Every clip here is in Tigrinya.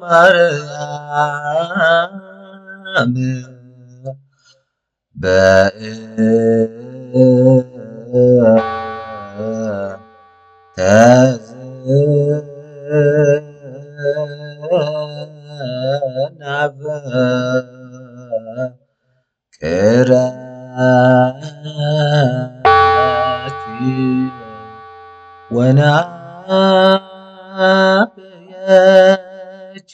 ማርያም ተዘናበ ወናብየች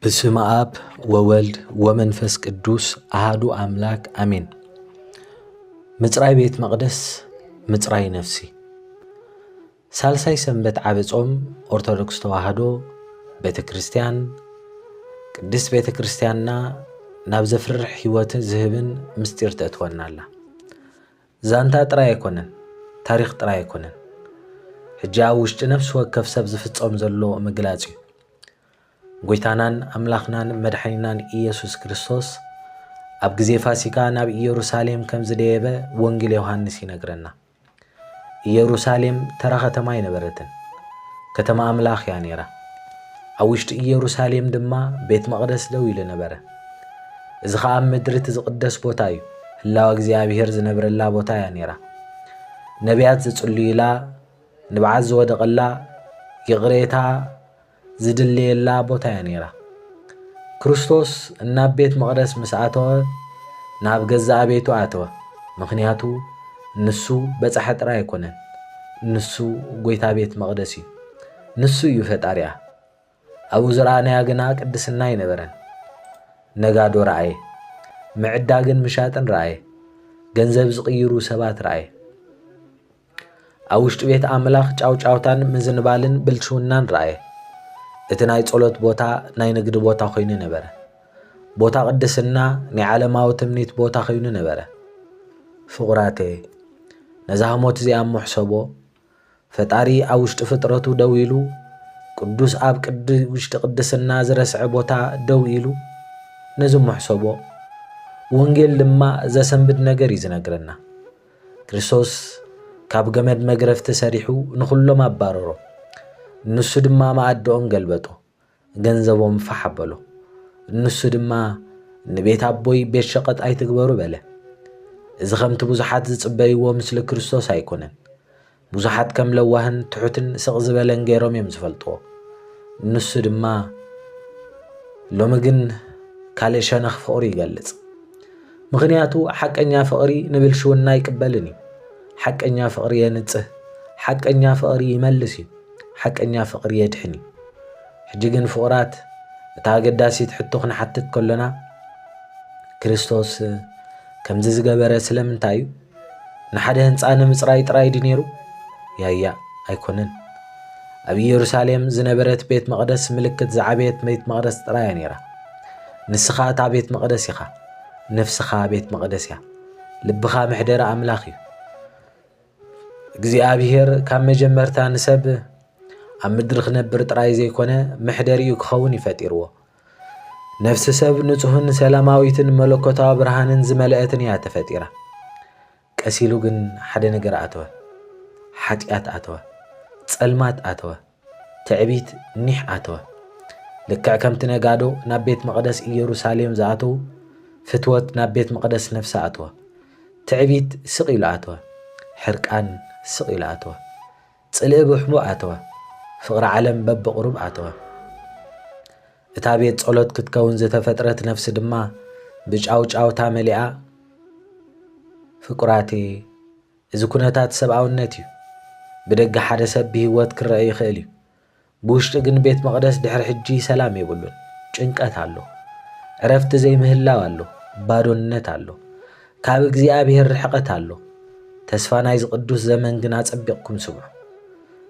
በስመ አብ ወወልድ ወመንፈስ ቅዱስ አሐዱ አምላክ አሜን። ምጽራይ ቤት መቅደስ ምጽራይ ነፍሲ ሳልሳይ ሰንበት ዓብ ጾም ኦርቶዶክስ ተዋህዶ ቤተ ክርስቲያን ቅድስት ቤተ ክርስቲያንና ናብ ዘፍርሕ ህይወት ዝህብን ምስጢር ተእትወናላ። ዛንታ ጥራይ ኣይኮነን፣ ታሪኽ ጥራይ ኣይኮነን፣ ሕጂ ኣብ ውሽጢ ነፍሲ ወከፍ ሰብ ዝፍጾም ዘሎ ምግላጽ እዩ። ጎይታናን ኣምላኽናን መድሓኒናን ኢየሱስ ክርስቶስ ኣብ ግዜ ፋሲካ ናብ ኢየሩሳሌም ከም ዝደየበ ወንጌል ዮሃንስ ይነግረና። ኢየሩሳሌም ተራ ከተማ ኣይነበረትን፣ ከተማ ኣምላኽ እያ ነይራ። ኣብ ውሽጢ ኢየሩሳሌም ድማ ቤት መቕደስ ደው ኢሉ ነበረ። እዚ ኸዓ ምድሪ እቲ ዝቕደስ ቦታ እዩ። ህላወ እግዚኣብሔር ዝነብረላ ቦታ እያ ነይራ። ነቢያት ዝጽልዩላ፣ ንበዓት ዝወደቐላ፣ ይቕሬታ ዝድልየላ ቦታ እያ ነይራ። ክርስቶስ እናብ ቤት መቕደስ ምስ ኣተወ ናብ ገዛእ ቤቱ ኣተወ። ምኽንያቱ ንሱ በጻሐ ጥራይ ኣይኮነን፣ ንሱ ጐይታ ቤት መቕደስ እዩ፣ ንሱ እዩ ፈጣሪያ። ኣብኡ ዝረኣናያ ግና ቅድስና ኣይነበረን። ነጋዶ ረኣየ፣ ምዕዳግን ምሻጥን ረኣየ፣ ገንዘብ ዝቕይሩ ሰባት ረኣየ። ኣብ ውሽጢ ቤት ኣምላኽ ጫውጫውታን ምዝንባልን ብልሽውናን ረኣየ። እቲ ናይ ጸሎት ቦታ ናይ ንግዲ ቦታ ኮይኑ ነበረ። ቦታ ቅድስና ናይ ዓለማዊ ትምኒት ቦታ ኮይኑ ነበረ። ፍቑራተ ነዛ ህሞት እዚኣ ምሕሰቦ ፈጣሪ ኣብ ውሽጢ ፍጥረቱ ደው ኢሉ ቅዱስ ኣብ ውሽጢ ቅድስና ዝረስዐ ቦታ ደው ኢሉ ነዚ ምሕሰቦ ወንጌል ድማ ዘሰንብድ ነገር እዩ ዝነግረና። ክርስቶስ ካብ ገመድ መግረፍቲ ሰሪሑ ንኹሎም ኣባረሮ። ንሱ ድማ ማዕዶኦም ገልበጦ፣ ገንዘቦም ፋሕ ኣበሎ። ንሱ ድማ ንቤት ኣቦይ ቤት ሸቐጥ ኣይትግበሩ በለ። እዚ ከምቲ ብዙሓት ዝጽበይዎ ምስሊ ክርስቶስ ኣይኮነን። ብዙሓት ከም ለዋህን ትሑትን ስቕ ዝበለን ገይሮም እዮም ዝፈልጥዎ። ንሱ ድማ ሎሚ ግን ካልእ ሸነኽ ፍቕሪ ይገልጽ። ምኽንያቱ ሓቀኛ ፍቕሪ ንብልሽውና ኣይቅበልን እዩ። ሓቀኛ ፍቕሪ የንጽህ፣ ሓቀኛ ፍቕሪ ይመልስ እዩ፣ ሓቀኛ ፍቕሪ የድሕን እዩ። ሕጂ ግን ፍቑራት እታ ኣገዳሲት ሕቶ ክንሓትት ከሎና ክርስቶስ ከምዚ ዝገበረ ስለምንታይ እዩ? ንሓደ ህንፃ ንምጽራይ ጥራይ ዲ ነይሩ? ያያ ኣይኮነን። ኣብ ኢየሩሳሌም ዝነበረት ቤት መቕደስ ምልክት ዝዓበየት ቤት መቕደስ ጥራይ እያ ነይራ። ንስኻ እታ ቤት መቕደስ ኢኻ፣ ነፍስኻ ቤት መቕደስ እያ፣ ልብኻ ምሕደረ ኣምላኽ እዩ። እግዚኣብሔር ካብ መጀመርታ ንሰብ ኣብ ምድሪ ክነብር ጥራይ ዘይኮነ ምሕደሪኡ ክኸውን ይፈጢርዎ። ነፍሲ ሰብ ንጹህን ሰላማዊትን መለኮታዊ ብርሃንን ዝመልአትን እያ ተፈጢራ። ቀሲሉ ግን ሓደ ነገር ኣተወ፣ ሓጢኣት ኣተወ፣ ጸልማት ኣተወ፣ ትዕቢት ኒሕ ኣተወ። ልክዕ ከምቲ ነጋዶ ናብ ቤት መቕደስ ኢየሩሳሌም ዝኣተዉ ፍትወት ናብ ቤት መቕደስ ነፍሲ ኣተወ። ትዕቢት ስቕ ኢሉ ኣተወ፣ ሕርቃን ስቕ ኢሉ ኣተወ፣ ጽልኢ ብሕቡ ኣተወ፣ ፍቕሪ ዓለም በብቕሩብ ኣተወ። እታ ቤት ጸሎት ክትከውን ዝተፈጥረት ነፍሲ ድማ ብጫውጫውታ መሊኣ። ፍቁራቴ እዚ ኩነታት ሰብኣውነት እዩ። ብደገ ሓደ ሰብ ብህይወት ክረአ ይኽእል እዩ። ብውሽጢ ግን ቤት መቕደስ ድሕሪ ሕጂ ሰላም የብሉን። ጭንቀት ኣሎ፣ ዕረፍቲ ዘይምህላው ኣሎ፣ ባዶነት ኣሎ፣ ካብ እግዚኣብሔር ርሕቐት ኣሎ። ተስፋ ናይ ዝቕዱስ ዘመን ግን ኣጸቢቕኩም ስምዑ።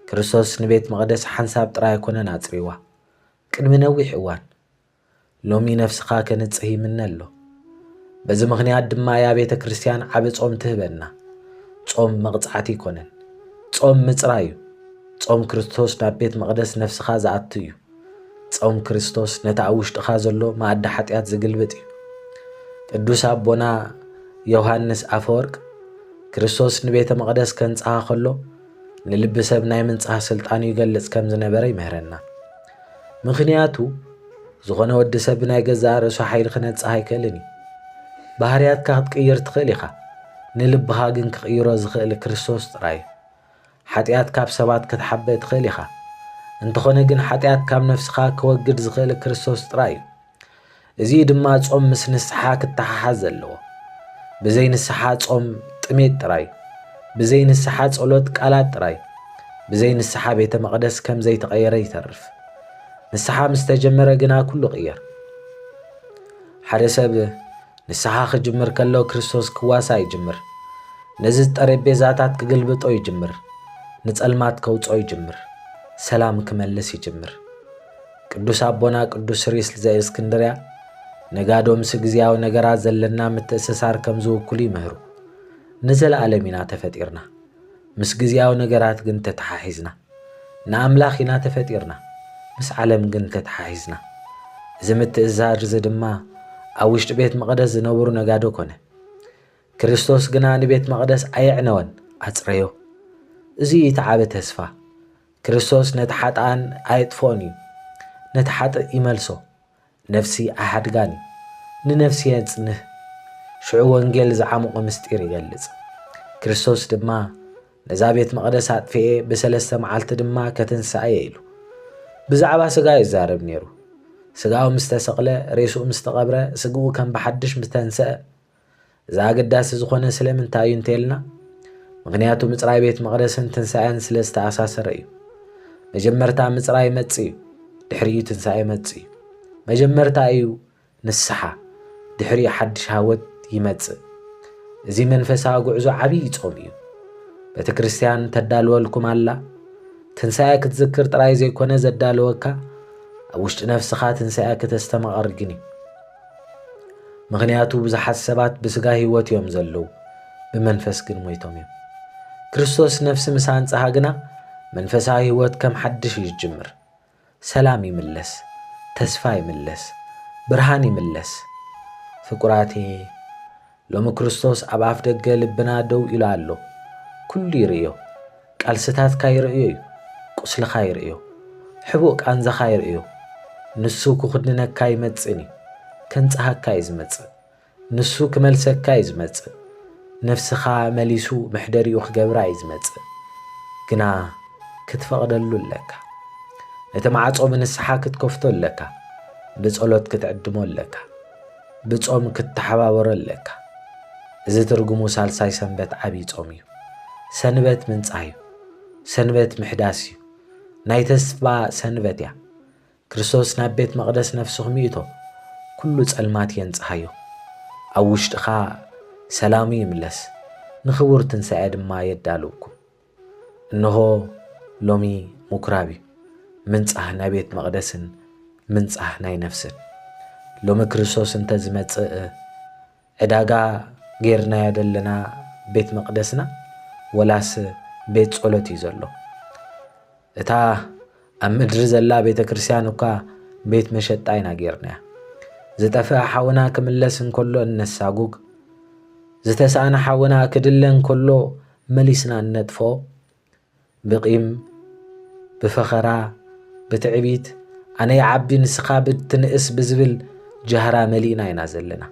ክርስቶስ ንቤት መቕደስ ሓንሳብ ጥራይ ኣይኮነን ኣጽሪዋ፣ ቅድሚ ነዊሕ እዋን። ሎሚ ነፍስኻ ከንጽህ ይምነ ኣሎ። በዚ ምኽንያት ድማ ያ ቤተ ክርስቲያን ዓብ ጾም ትህበና። ጾም መቕጻዕቲ ይኮነን፣ ጾም ምጽራይ እዩ። ጾም ክርስቶስ ናብ ቤት መቕደስ ነፍስኻ ዝኣቱ እዩ። ጾም ክርስቶስ ነታ ኣብ ውሽጥኻ ዘሎ ማእዳ ሓጢኣት ዝግልብጥ እዩ። ቅዱስ ኣቦና ዮሃንስ ኣፈወርቅ ክርስቶስ ንቤተ መቕደስ ከንጽሓ ከሎ ንልቢ ሰብ ናይ ምንጽሓ ስልጣን ይገልጽ ከም ዝነበረ ይምህረና። ምኽንያቱ ዝኾነ ወዲ ሰብ ናይ ገዛእ ርእሱ ሓይሊ ክነጽሕ ኣይክእልን እዩ። ባህርያትካ ክትቅይር ትኽእል ኢኻ፣ ንልብኻ ግን ክቕይሮ ዝኽእል ክርስቶስ ጥራይ እዩ። ሓጢኣት ካብ ሰባት ክትሓበእ ትኽእል ኢኻ፣ እንተኾነ ግን ሓጢኣት ካብ ነፍስኻ ክወግድ ዝኽእል ክርስቶስ ጥራይ እዩ። እዚ ድማ ጾም ምስ ንስሓ ክተሓሓዝ ዘለዎ። ብዘይ ንስሓ ጾም ጥሜት ጥራይ፣ ብዘይ ንስሓ ጸሎት ቃላት ጥራይ፣ ብዘይ ንስሓ ቤተ መቕደስ ከም ዘይተቐየረ ይተርፍ። ንስሓ ምስ ተጀመረ ግና ኩሉ ቅየር። ሓደ ሰብ ንስሓ ክጅምር ከሎ ክርስቶስ ክዋሳ ይጅምር። ነዚ ጠረጴዛታት ክግልብጦ ይጅምር። ንጸልማት ከውጾ ይጅምር። ሰላም ክመልስ ይጅምር። ቅዱስ ኣቦና ቅዱስ ሪስ ዘእስክንድርያ ነጋዶ ምስ ግዝያዊ ነገራት ዘለና ምትእስሳር ከም ዝውክሉ ይምህሩ። ንዘለዓለም ኢና ተፈጢርና፣ ምስ ግዝያዊ ነገራት ግን ተተሓሒዝና። ንኣምላኽ ኢና ተፈጢርና፣ ምስ ዓለም ግን ተተሓሒዝና። እዚ ምትእዛዝ እዚ ድማ ኣብ ውሽጢ ቤት መቕደስ ዝነብሩ ነጋዶ ኮነ። ክርስቶስ ግና ንቤት መቕደስ ኣየዕነወን ኣጽረዮ። እዚ ተዓበ ተስፋ ክርስቶስ ነቲ ሓጥኣን ኣየጥፍኦን እዩ፣ ነቲ ሓጥእ ይመልሶ። ነፍሲ ኣይሓድጋን እዩ፣ ንነፍሲ የጽንህ። ሽዑ ወንጌል ዝዓምቑ ምስጢር ይገልጽ። ክርስቶስ ድማ ነዛ ቤት መቕደስ ኣጥፍኤ ብሰለስተ መዓልቲ ድማ ከትንሣእየ ኢሉ ብዛዕባ ስጋ ይዛረብ ነይሩ። ስጋው ምስ ተሰቕለ ሬስኡ ምስ ተቐብረ ስግኡ ከም ብሓድሽ ምስ ተንስአ እዛ ኣገዳሲ ዝኾነ ስለምንታይ እዩ እንተልና፣ ምክንያቱ ምጽራይ ቤት መቕደስን ትንሣኤን ስለ ዝተኣሳሰረ እዩ። መጀመርታ ምጽራይ መጽእ እዩ፣ ድሕሪኡ ትንሣኤ መጽእ እዩ። መጀመርታ እዩ ንስሓ፣ ድሕሪኡ ሓድሽ ሃወት ይመጽእ። እዚ መንፈሳዊ ጉዕዞ ዓብዪ ጾም እዩ። ቤተ ክርስቲያን ተዳልወልኩም ኣላ። ትንሣኤ ክትዝክር ጥራይ ዘይኮነ ዘዳልወካ ኣብ ውሽጢ ነፍስኻ ትንሣኤ ከተስተማቐር ግን እዩ። ምክንያቱ ብዙሓት ሰባት ብስጋ ህይወት እዮም ዘለዉ፣ ብመንፈስ ግን ሞይቶም እዮም። ክርስቶስ ነፍሲ ምስ ኣንጽሓ ግና መንፈሳዊ ህይወት ከም ሓድሽ ይጅምር። ሰላም ይምለስ፣ ተስፋ ይምለስ፣ ብርሃን ይምለስ። ፍቁራቴ ሎሚ ክርስቶስ ኣብ ኣፍ ደገ ልብና ደው ኢሉ ኣሎ። ኩሉ ይርእዮ፣ ቃልስታትካ ይርእዮ እዩ፣ ቁስልኻ ይርእዮ፣ ሕቡእ ቃንዛኻ ይርእዮ። ንሱ ክኽድነካ ይመጽእን እዩ፣ ከንጽሓካ እዩ ዝመጽእ። ንሱ ክመልሰካ እዩ ዝመጽእ። ነፍስኻ መሊሱ ምሕደሪኡ ክገብራ እዩ ዝመጽእ። ግና ክትፈቕደሉ ኣለካ። ነቲ ማዕጾ ብንስሓ ክትከፍቶ ኣለካ። ብጸሎት ክትዕድሞ ኣለካ። ብጾም ክትተሓባበሮ ኣለካ። እዚ ትርጉሙ ሳልሳይ ሰንበት ዓብዪ ጾም እዩ። ሰንበት ምንጻህ እዩ። ሰንበት ምሕዳስ እዩ። ናይ ተስፋ ሰንበት እያ። ክርስቶስ ናብ ቤት መቕደስ ነፍስኹም ይእቶ፣ ኩሉ ጸልማት የንጽሓዮ። ኣብ ውሽጥኻ ሰላሙ ይምለስ፣ ንኽቡር ትንሣኤ ድማ የዳልውኩም። እንሆ ሎሚ ምኵራብ እዩ፣ ምንጻህ ናይ ቤት መቕደስን ምንጻህ ናይ ነፍስን። ሎሚ ክርስቶስ እንተ ዝመጽእ ዕዳጋ ጌርናዮ ዘለና ቤት መቕደስና ወላስ ቤት ጸሎት እዩ ዘሎ? እታ ኣብ ምድሪ ዘላ ቤተ ክርስቲያን እኳ ቤት መሸጣ ኢና ጌርናያ። ዝጠፍአ ሓውና ክምለስ እንከሎ እነሳጉግ፣ ዝተሳእነ ሓውና ክድለ እንከሎ መሊስና እነጥፍኦ። ብቂም ብፈኸራ ብትዕቢት ኣነ ይዓቢ ንስኻ ብትንእስ ብዝብል ጃህራ መሊእና ኢና ዘለና።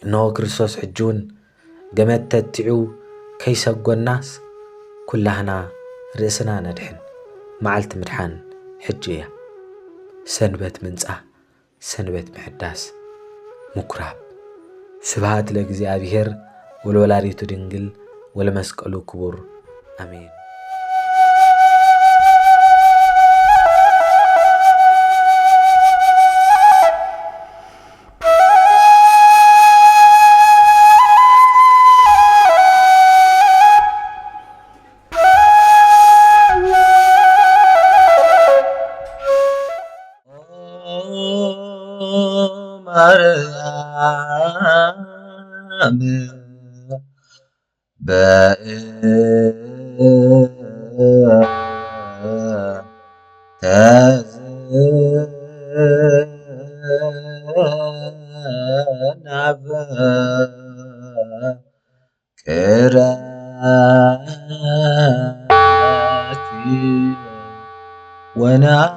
እንሆ ክርስቶስ ሕጂውን ገመድ ተቲዑ ከይሰጐናስ ኩላህና ርእስና ነድሕን። መዓልቲ ምድሓን ሕጂ እያ። ሰንበት ምንጻህ፣ ሰንበት ምሕዳስ፣ ምኵራብ። ስብሃት ለእግዚአብሔር ወለወላዲቱ ድንግል ወለመስቀሉ ክቡር አሜን። ማርያም كراتي ونابيا